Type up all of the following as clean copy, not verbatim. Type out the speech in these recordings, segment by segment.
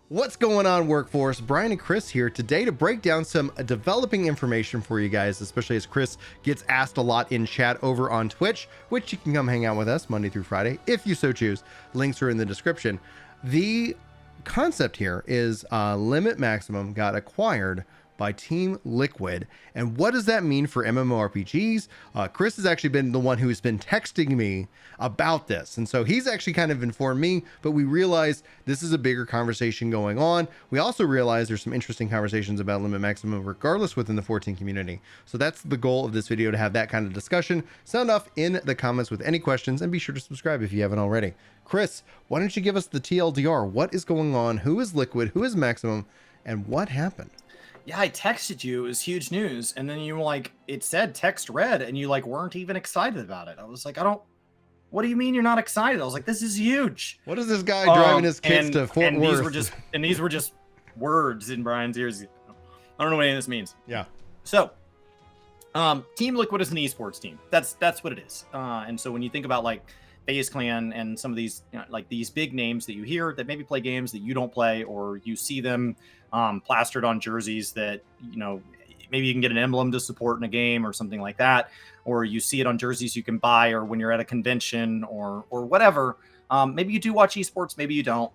What's going on, workforce? Brian and Chris here today to break down some developing information for you guys, especially as Chris gets asked a lot in chat over on Twitch, which you can come hang out with us Monday through Friday if you so choose. Links are in the description. The concept here is Limit Maximum got acquired by Team Liquid. And what does that mean for MMORPGs? Chris has actually been the one who's been texting me about this. And so he's actually kind of informed me, but we realized this is a bigger conversation going on. We also realized there's some interesting conversations about Limit Maximum regardless within the 14 community. So that's the goal of this video, to have that kind of discussion. Sound off in the comments with any questions, and be sure to subscribe if you haven't already. Chris, why don't you give us the TLDR? What is going on? Who is Liquid? Who is Maximum? And what happened? Yeah, I texted you. It was huge news. And then you were like, it said text read, and you like weren't even excited about it. I was like, what do you mean you're not excited? I was like, this is huge. What is this guy driving his kids to Fort Worth? These were just words in Brian's ears. I don't know what any of this means. Yeah. So, Team Liquid is an esports team. That's what it is. And so when you think about like FaZe Clan and some of these, like these big names that you hear that maybe play games that you don't play, or you see them plastered on jerseys that, maybe you can get an emblem to support in a game or something like that, or you see it on jerseys you can buy, or when you're at a convention or whatever. Maybe you do watch esports, maybe you don't.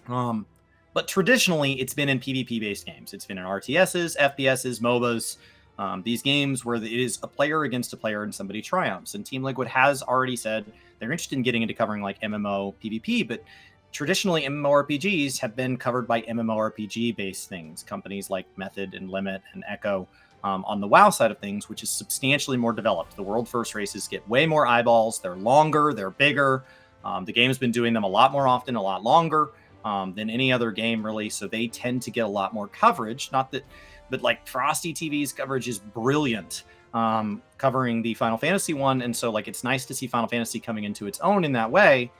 But traditionally, it's been in PvP-based games. It's been in RTSs, FPSs, MOBAs, these games where it is a player against a player and somebody triumphs. And Team Liquid has already said they're interested in getting into covering like MMO PvP, but traditionally MMORPGs have been covered by MMORPG-based things, companies like Method and Limit and Echo on the WoW side of things, which is substantially more developed. The world first races get way more eyeballs. They're longer, they're bigger. The game's been doing them a lot more often, a lot longer than any other game, really. So they tend to get a lot more coverage. But like Frosty TV's coverage is brilliant, covering the Final Fantasy one. And so like, it's nice to see Final Fantasy coming into its own in that way,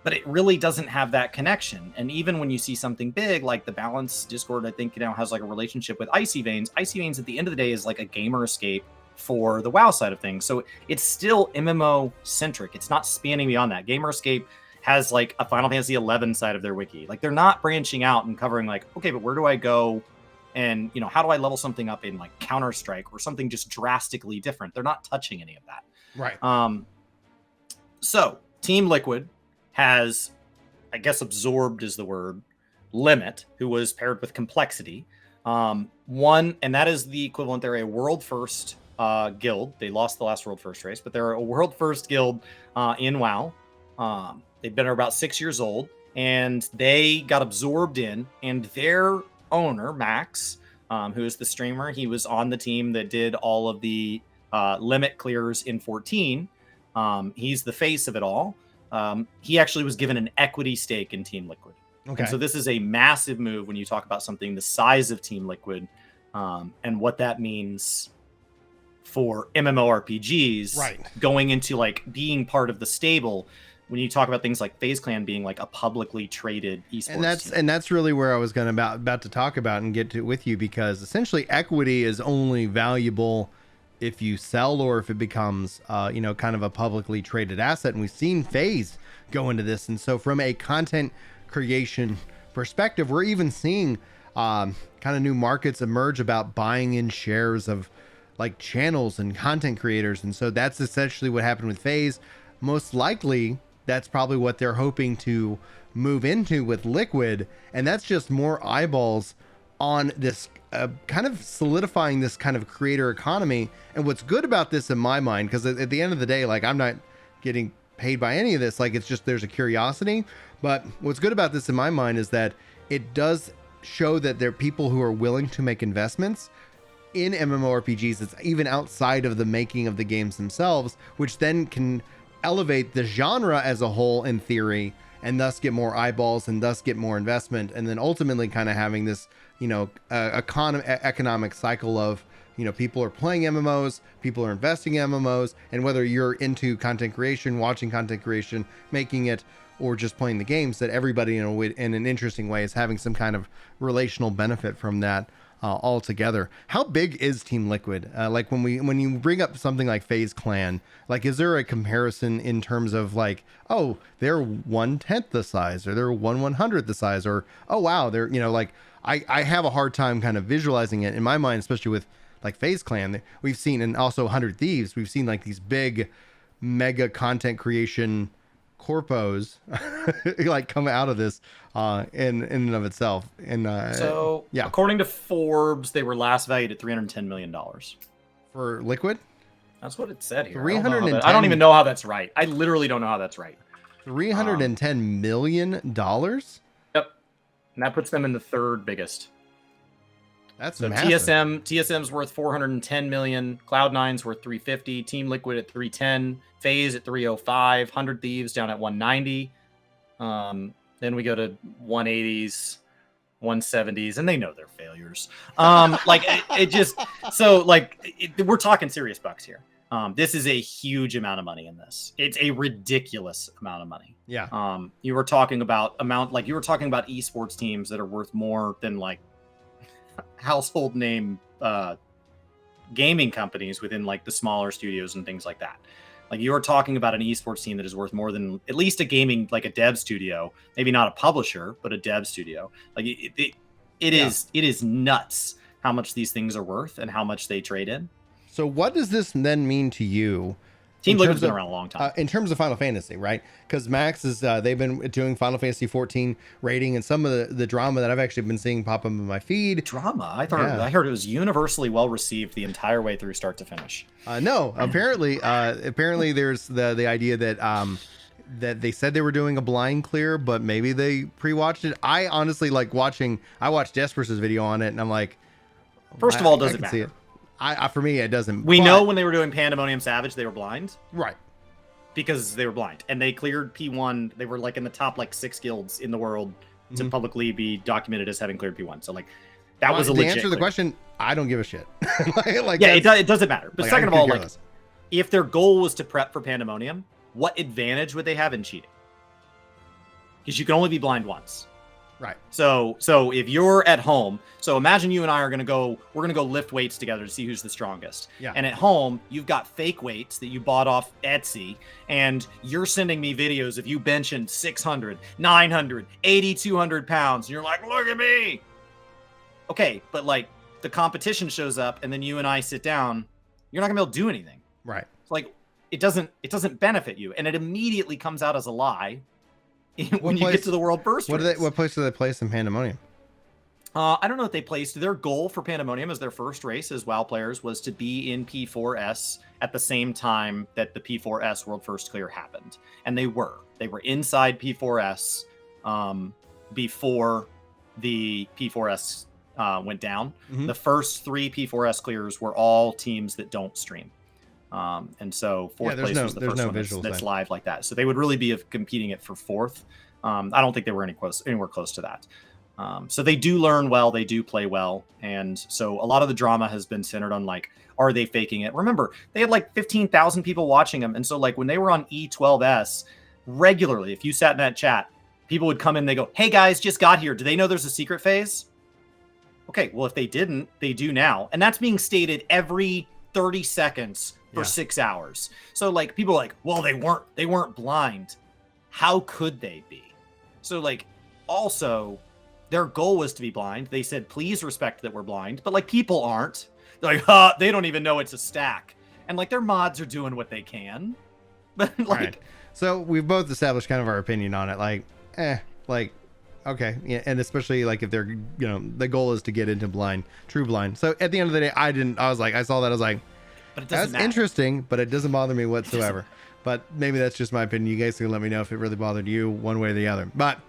but it really doesn't have that connection. And even when you see something big, like the Balance Discord, I think now has like a relationship with Icy Veins. Icy Veins at the end of the day is like a gamer escape for the WoW side of things. So it's still MMO centric. It's not spanning beyond that. Gamer Escape has like a Final Fantasy 11 side of their wiki. Like they're not branching out and covering like, okay, but where do I go? And, how do I level something up in like Counter-Strike or something just drastically different? They're not touching any of that. Right. So Team Liquid has, I guess, absorbed is the word, Limit, who was paired with Complexity. And that is the equivalent. They're a world first guild. They lost the last world first race, but they're a world first guild in WoW. They've been about 6 years old, and they got absorbed in, and their owner, Max, who is the streamer, he was on the team that did all of the limit clears in 14. He's the face of it all. He actually was given an equity stake in Team Liquid. Okay. And so this is a massive move when you talk about something the size of Team Liquid, and what that means for MMORPGs, right, going into like being part of the stable. When you talk about things like FaZe Clan being like a publicly traded esports team. And that's really where I was going to about to talk about and get to with you, because essentially equity is only valuable if you sell or if it becomes kind of a publicly traded asset. And we've seen FaZe go into this. And so from a content creation perspective, we're even seeing kind of new markets emerge about buying in shares of like channels and content creators. And so that's essentially what happened with FaZe. Most likely that's probably what they're hoping to move into with Liquid. And that's just more eyeballs on this kind of solidifying this kind of creator economy. And what's good about this in my mind, because at the end of the day, like I'm not getting paid by any of this, like it's just there's a curiosity. But what's good about this in my mind is that it does show that there are people who are willing to make investments in MMORPGs. It's even outside of the making of the games themselves, which then can elevate the genre as a whole in theory, and thus get more eyeballs and thus get more investment. And then ultimately kind of having this, economic cycle of, people are playing MMOs, people are investing in MMOs, and whether you're into content creation, watching content creation, making it, or just playing the games, that everybody in an interesting way is having some kind of relational benefit from that. altogether. How big is Team Liquid? Like when you bring up something like FaZe Clan, like is there a comparison in terms of like, oh, they're 1/10 the size, or they're 1/100th the size, or oh wow, they're, you know, like I have a hard time kind of visualizing it in my mind, especially with like FaZe Clan. We've seen, and also 100 Thieves, we've seen like these big mega content creation corpos like come out of this in and of itself. And so yeah, according to Forbes, they were last valued at $310 million for Liquid. That's what it said here. 310. I don't even know how that's right. I literally don't know how that's right. $310 million. Yep, and that puts them in the third biggest. That's so massive. TSM's worth 410 million. Cloud9's worth 350. Team Liquid at 310. FaZe at 305. 100 Thieves down at 190. Then we go to 180s, 170s, and they know they're failures. Like it just, so like we're talking serious bucks here. This is a huge amount of money in this. It's a ridiculous amount of money. Yeah. You were talking about esports teams that are worth more than like household name gaming companies within like the smaller studios and things like that. Like you're talking about an esports team that is worth more than at least a gaming, like a dev studio, maybe not a publisher, but a dev studio. Like it is nuts how much these things are worth and how much they trade in. So what does this then mean to you? Team Liquid's been around a long time. In terms of Final Fantasy, right? Because Max is, they've been doing Final Fantasy 14 rating, and some of the drama that I've actually been seeing pop up in my feed. Drama? I heard it was universally well received the entire way through start to finish. No, apparently there's the idea that that they said they were doing a blind clear, but maybe they pre-watched it. I honestly like watching. I watched Jesper's video on it, and I'm like, first of all, it doesn't matter. See it. For me, it doesn't. We know when they were doing Pandemonium Savage, they were blind. Right. Because they were blind. And they cleared P1. They were like in the top like 6 guilds in the world to publicly be documented as having cleared P1. So like that was a legit. To answer the question, I don't give a shit. It doesn't matter. But like, second of all, like if their goal was to prep for Pandemonium, what advantage would they have in cheating? Because you can only be blind once. Right. So if you're at home, so imagine you and I are we're gonna go lift weights together to see who's the strongest. Yeah. And at home, you've got fake weights that you bought off Etsy, and you're sending me videos of you benching 600, 900, 200 pounds, and you're like, look at me. Okay, but like the competition shows up, and then you and I sit down, you're not gonna be able to do anything. Right. It's like it doesn't benefit you, and it immediately comes out as a lie. When you get to the world first. What place do they place in Pandemonium? I don't know what they placed. Their goal for Pandemonium as their first race as WoW players was to be in P4S at the same time that the P4S World First Clear happened. And they were inside P4S before the P4S went down. Mm-hmm. The first 3 P4S clears were all teams that don't stream. And so fourth place was the first one that's live like that. So they would really be competing it for 4th. I don't think they were anywhere close to that. So they do learn well, they do play well. And so a lot of the drama has been centered on like, are they faking it? Remember, they had like 15,000 people watching them. And so like when they were on E12S regularly, if you sat in that chat, people would come in, they go, hey guys, just got here. Do they know there's a secret phase? Okay, well, if they didn't, they do now. And that's being stated every 30 seconds for 6 hours. So like people are like, well, they weren't blind. How could they be? So like also their goal was to be blind. They said, please respect that we're blind, but like people aren't. They're like, they don't even know it's a stack. And like their mods are doing what they can. But like right. So we've both established kind of our opinion on it. Like, okay. Yeah, and especially like if they're, the goal is to get into true blind. So at the end of the day, I saw that, I was like, but it doesn't matter. Interesting, but it doesn't bother me whatsoever. But maybe that's just my opinion. You guys can let me know if it really bothered you one way or the other. But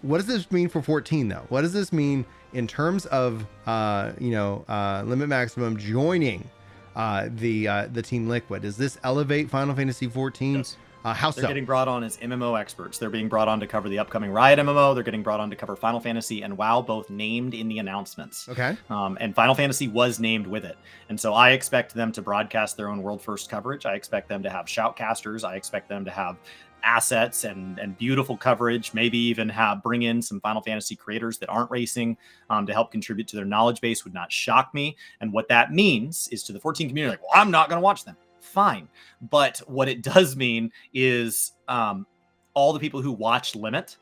what does this mean for 14 though? What does this mean in terms of Limit Maximum joining the Team Liquid? Does this elevate Final Fantasy 14? Yes. How so? They're getting brought on as MMO experts. They're being brought on to cover the upcoming Riot MMO. They're getting brought on to cover Final Fantasy and WoW, both named in the announcements. Okay. And Final Fantasy was named with it. And so I expect them to broadcast their own world first coverage. I expect them to have shoutcasters. I expect them to have assets and beautiful coverage, maybe even bring in some Final Fantasy creators that aren't racing to help contribute to their knowledge base would not shock me. And what that means is to the 14 community, like, well, I'm not going to watch them. Fine. But what it does mean is all the people who watch Limit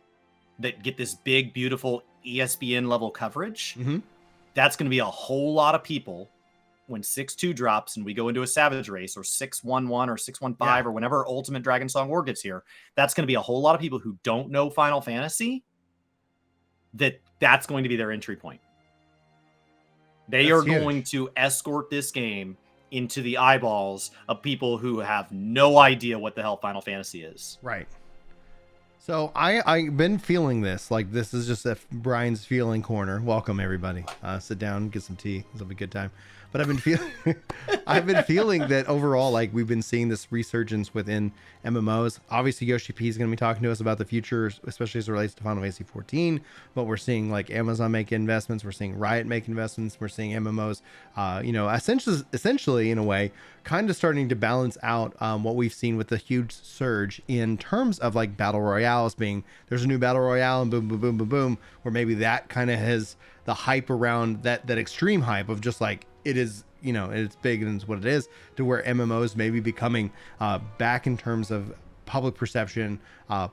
that get this big, beautiful ESPN level coverage, that's going to be a whole lot of people when 6-2 drops and we go into a Savage race, or 6-1-1 or 6-1-5 or whenever Ultimate Dragon Song War gets here. That's going to be a whole lot of people who don't know Final Fantasy. That's going to be their entry point. They are going to escort this game into the eyeballs of people who have no idea what the hell Final Fantasy is. Right. So I've been feeling this. Like, this is just Brian's feeling corner. Welcome, everybody. Sit down, get some tea. This will be a good time. But I've been feeling that overall, like, we've been seeing this resurgence within MMOs. Obviously, Yoshi P is going to be talking to us about the future, especially as it relates to Final Fantasy 14. But we're seeing, like, Amazon make investments. We're seeing Riot make investments. We're seeing MMOs, essentially in a way, kind of starting to balance out what we've seen with the huge surge in terms of, like, battle royales being, there's a new battle royale and boom, boom, boom, boom, boom, where maybe that kind of has the hype around that extreme hype of just like, it is, it's big and it's what it is, to where MMOs may be becoming back in terms of public perception,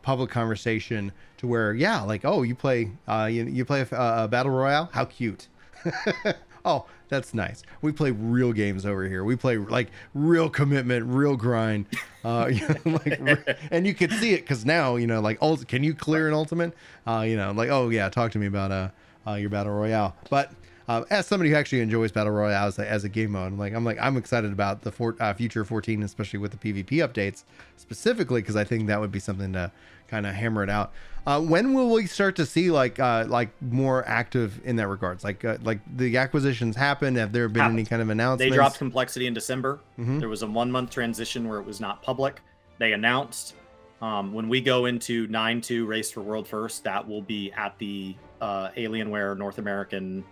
public conversation, to where, like, oh, you play a battle royale? How cute. Oh, that's nice. We play real games over here. We play like real commitment, real grind. And you can see it because now, like, can you clear an ultimate? Like, oh yeah, talk to me about your battle royale. But as somebody who actually enjoys battle royales as a game mode, I'm excited about the future of 14, especially with the PvP updates specifically, because I think that would be something to kind of hammer it out. When will we start to see like more active in that regards? Like the acquisitions happen? Have there been any kind of announcements? They dropped Complexity in December. There was a 1-month transition where it was not public. They announced when we go into 9-2 Race for World First, that will be at the Alienware North American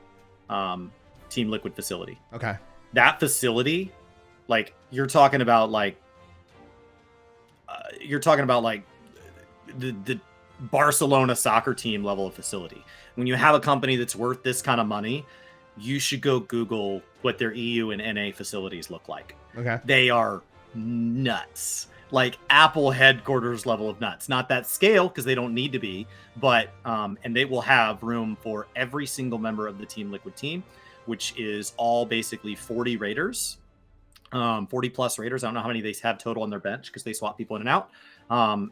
Team Liquid facility. Okay. That facility, like, you're talking about the Barcelona soccer team level of facility. When you have a company that's worth this kind of money, you should go Google what their EU and NA facilities look like. Okay. They are nuts. Like Apple headquarters level of nuts. Not that scale, because they don't need to be, but and they will have room for every single member of the Team Liquid team, which is all basically 40 raiders, 40 plus raiders. I don't know how many they have total on their bench because they swap people in and out,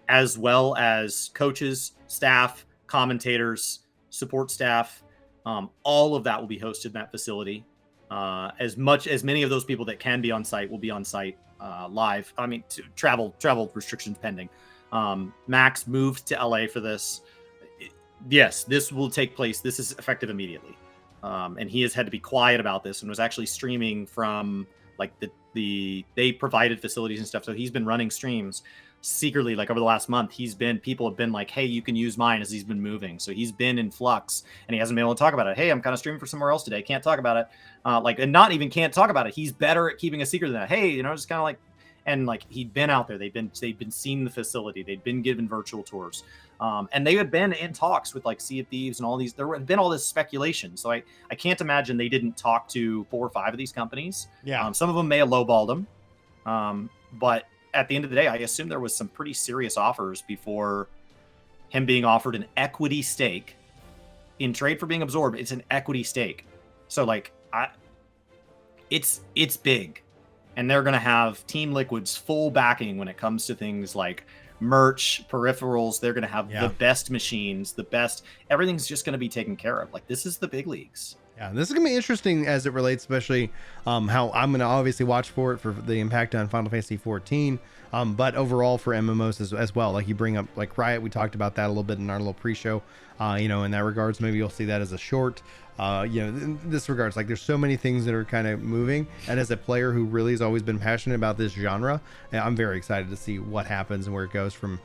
as well as coaches, staff, commentators, support staff. All of that will be hosted in that facility. As many of those people that can be on site will be on site. Live. I mean, travel restrictions pending. Max moved to LA for this. Yes, this will take place. This is effective immediately. And he has had to be quiet about this and was actually streaming from like they provided facilities and stuff. So he's been running streams secretly, like over the last month. People have been like, hey, you can use mine, as he's been moving. So he's been in flux and he hasn't been able to talk about it. Hey, I'm kind of streaming for somewhere else today. Can't talk about it. And not even can't talk about it. He's better at keeping a secret than that. Hey, just kind of like, and like he'd been out there. They've been seeing the facility. They'd been given virtual tours. And they had been in talks with like Sea of Thieves and all these. There had been all this speculation. So I can't imagine they didn't talk to 4 or 5 of these companies. Yeah. Some of them may have lowballed them. But at the end of the day, I assume there was some pretty serious offers before him being offered an equity stake in trade for being absorbed. It's an equity stake. So like it's big, and they're going to have Team Liquid's full backing when it comes to things like merch, peripherals. They're going to have the best machines, everything's just going to be taken care of. Like, this is the big leagues. Yeah, this is going to be interesting as it relates, especially how I'm going to obviously watch for the impact on Final Fantasy 14, but overall for MMOs as well. Like, you bring up like Riot, we talked about that a little bit in our little pre-show, in that regards. Maybe you'll see that as a short, in this regards. Like, there's so many things that are kind of moving, and as a player who really has always been passionate about this genre, I'm very excited to see what happens and where it goes from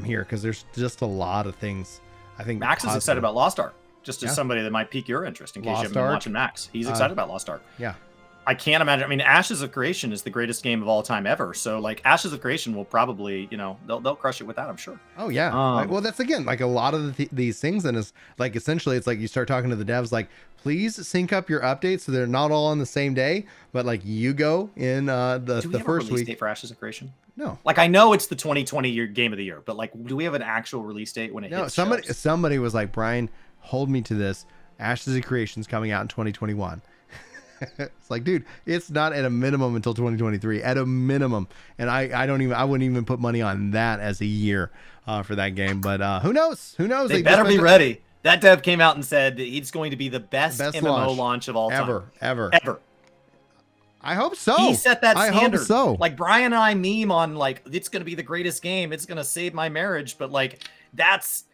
here, because there's just a lot of things. I think Max is excited about Lost Ark. Just as somebody that might pique your interest in case you haven't been watching Max. He's excited about Lost Ark. Yeah. I can't imagine. I mean, Ashes of Creation is the greatest game of all time ever. So like Ashes of Creation will probably, you know, they'll crush it with that, I'm sure. Oh yeah. Well, that's again like a lot of these things, and it's like essentially it's like you start talking to the devs like, please sync up your updates so they're not all on the same day, but like you go in the Do we have first a release week. date for Ashes of Creation? No. Like I know it's the 2020 year game of the year, but like, do we have an actual release date when it No. hits Somebody shelves? somebody was like, Brian, hold me to this. Ashes of Creation's coming out in 2021. It's like, dude, it's not at a minimum until 2023 at a minimum. And I wouldn't even put money on that as a year for that game. But who knows? They better be ready. That dev came out and said that it's going to be the best MMO launch of all time. Ever. I hope so. He set that standard. I hope so. Like Brian and I meme on like, it's going to be the greatest game. It's going to save my marriage. But like, that's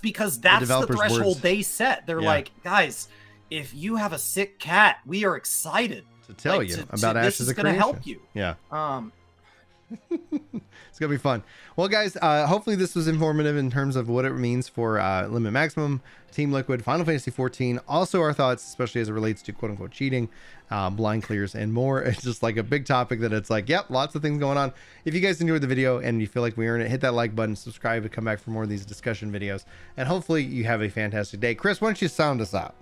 because that's the threshold words. They set. They're like, guys, if you have a sick cat, we are excited to tell you about Ashes of Creation. This is going to help you. Yeah. It's gonna be fun. Well, guys, hopefully this was informative in terms of what it means for Limit Maximum, Team Liquid, Final Fantasy 14. Also, our thoughts, especially as it relates to quote unquote cheating, blind clears, and more. It's just like a big topic that it's like, yep, lots of things going on. If you guys enjoyed the video and you feel like we earned it, hit that like button, subscribe, and come back for more of these discussion videos. And hopefully you have a fantastic day. Chris, why don't you sound us out?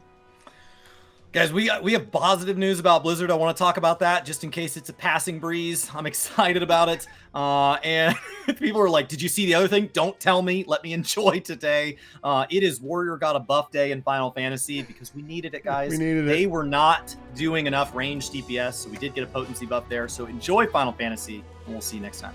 Guys, we have positive news about Blizzard. I want to talk about that just in case it's a passing breeze. I'm excited about it. And people are like, did you see the other thing? Don't tell me. Let me enjoy today. It is Warrior got a buff day in Final Fantasy because we needed it, guys. They were not doing enough ranged DPS, so we did get a potency buff there. So enjoy Final Fantasy, and we'll see you next time.